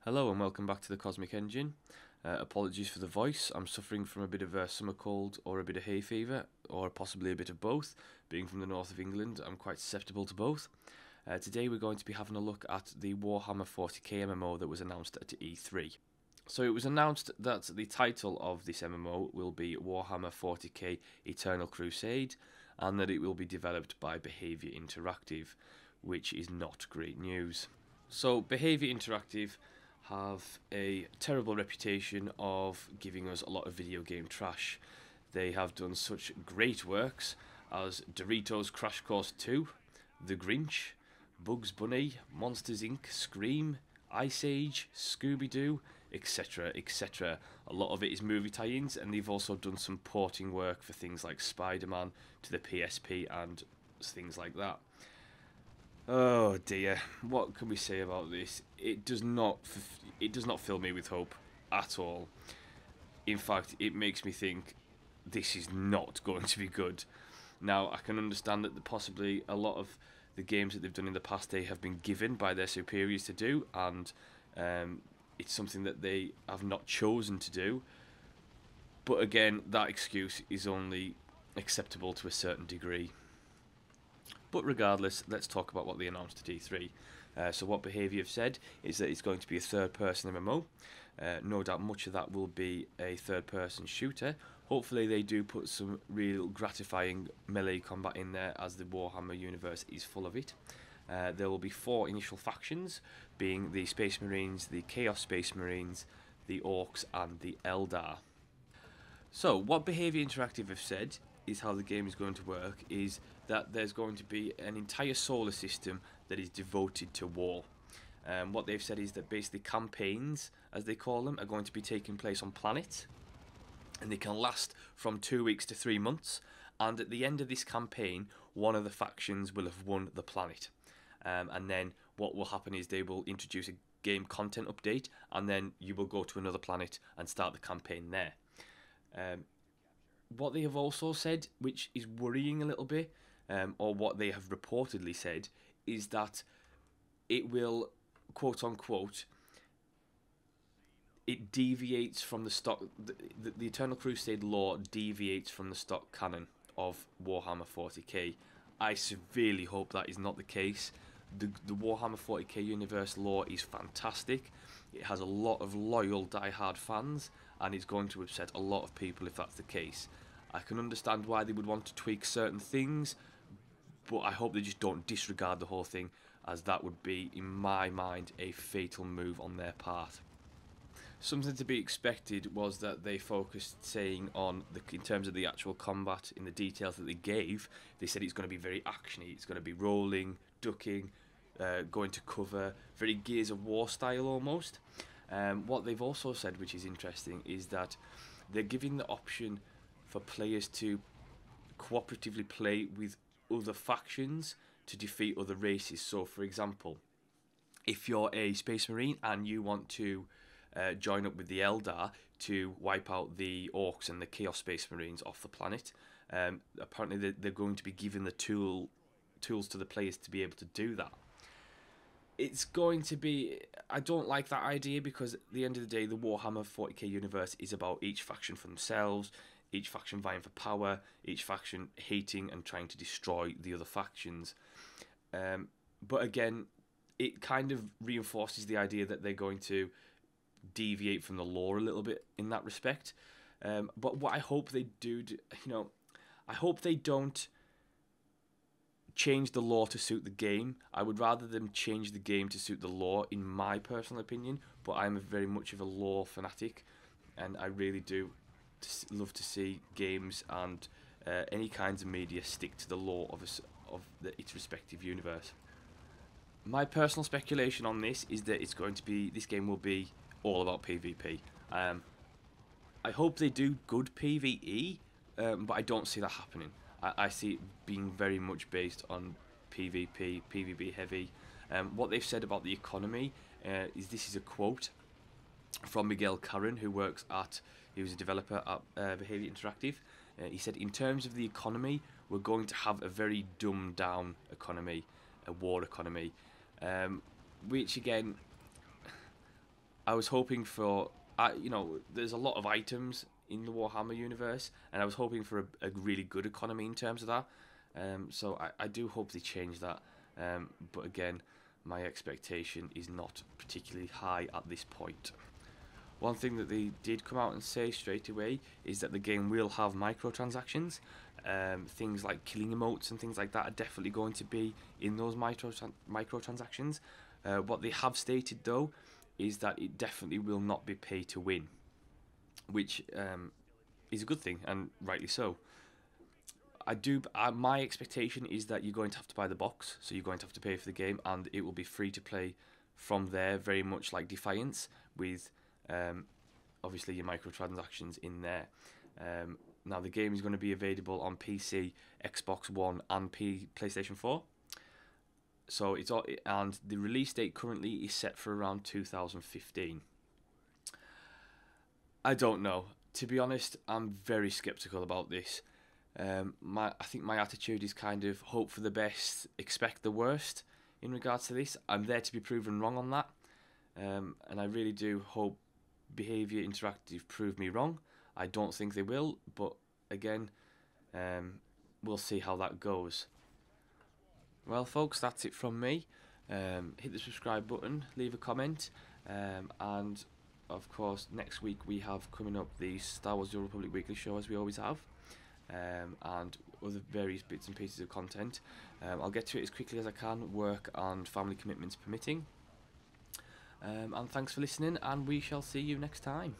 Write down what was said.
Hello and welcome back to the Cosmic Engine. Apologies for the voice. I'm suffering from a bit of a summer cold or a bit of hay fever, or possibly a bit of both. Being from the north of England, I'm quite susceptible to both. Today we're going to be having a look at the Warhammer 40k MMO that was announced at E3. So it was announced that the title of this MMO will be Warhammer 40k Eternal Crusade, and that it will be developed by Behaviour Interactive, which is not great news. So Behaviour Interactive have a terrible reputation of giving us a lot of video game trash. They have done such great works as Doritos Crash Course 2, The Grinch, Bugs Bunny, Monsters Inc., Scream, Ice Age, Scooby-Doo, etc, etc. A lot of it is movie tie-ins, and they've also done some porting work for things like Spider-Man to the PSP and things like that. Oh dear, what can we say about this? It does not fill me with hope at all. In fact, it makes me think this is not going to be good. Now, I can understand that possibly a lot of the games that they've done in the past they have been given by their superiors to do, and it's something that they have not chosen to do. But again, that excuse is only acceptable to a certain degree. But regardless, let's talk about what they announced at E3. So what Behaviour have said is that it's going to be a third-person MMO. No doubt much of that will be a third-person shooter. Hopefully they do put some real gratifying melee combat in there, as the Warhammer universe is full of it. There will be 4 initial factions, being the Space Marines, the Chaos Space Marines, the Orcs and the Eldar. So what Behaviour Interactive have said is how the game is going to work is that there's going to be an entire solar system that is devoted to war. What they've said is that basically campaigns, as they call them, are going to be taking place on planets, and they can last from 2 weeks to 3 months, and at the end of this campaign one of the factions will have won the planet, and then what will happen is they will introduce a game content update, and then you will go to another planet and start the campaign there. What they have also said, which is worrying a little bit, or what they have reportedly said, is that it will, quote unquote, it deviates from the stock. The Eternal Crusade lore deviates from the stock canon of Warhammer 40k. I severely hope that is not the case. The Warhammer 40k universe lore is fantastic. It has a lot of loyal, die-hard fans, and it's going to upset a lot of people if that's the case. I can understand why they would want to tweak certain things, but I hope they just don't disregard the whole thing, as that would be, in my mind, a fatal move on their part. Something to be expected was that they focused saying on, in terms of the actual combat, in the details that they gave, they said it's going to be very actiony, it's going to be rolling, ducking, going to cover, very Gears of War style almost. What they've also said, which is interesting, is that they're giving the option for players to cooperatively play with other factions to defeat other races. So for example, if you're a Space Marine and you want to join up with the Eldar to wipe out the Orcs and the Chaos Space Marines off the planet, apparently they're going to be giving the tools to the players to be able to do that. It's going to be... I don't like that idea, because at the end of the day the Warhammer 40k universe is about each faction for themselves, each faction vying for power, each faction hating and trying to destroy the other factions. But again, it kind of reinforces the idea that they're going to deviate from the lore a little bit in that respect. But what I hope they do, I hope they don't change the lore to suit the game. I would rather them change the game to suit the lore, in my personal opinion, but I'm very much of a lore fanatic, and I really do love to see games and any kinds of media stick to the lore of its respective universe. My personal speculation on this is that this game will be all about PvP. I hope they do good PvE, but I don't see that happening. I see it being very much based on PvP, PvP heavy. What they've said about the economy is, this is a quote from Miguel Curran, who was a developer at Behaviour Interactive. He said, in terms of the economy, we're going to have a very dumbed down economy, a war economy, which again, I was hoping for, you know, there's a lot of items in the Warhammer universe, and I was hoping for a really good economy in terms of that. So I do hope they change that. But again, my expectation is not particularly high at this point. One thing that they did come out and say straight away is that the game will have microtransactions. Things like killing emotes and things like that are definitely going to be in those microtransactions. What they have stated though is that it definitely will not be pay to win, which is a good thing, and rightly so. My expectation is that you're going to have to buy the box, so you're going to have to pay for the game, and it will be free to play from there, very much like Defiance, with obviously your microtransactions in there. Now the game is going to be available on PC, Xbox One, and PlayStation 4. So it's all, and the release date currently is set for around 2015. I don't know. To be honest, I'm very skeptical about this. I think my attitude is kind of hope for the best, expect the worst in regards to this. I'm there to be proven wrong on that, and I really do hope Behaviour Interactive prove me wrong. I don't think they will, but again, we'll see how that goes. Well, folks, that's it from me. Hit the subscribe button, leave a comment, and of course, next week we have coming up the Star Wars: The Old Republic weekly show, as we always have, and other various bits and pieces of content. I'll get to it as quickly as I can, work and family commitments permitting. And thanks for listening, and we shall see you next time.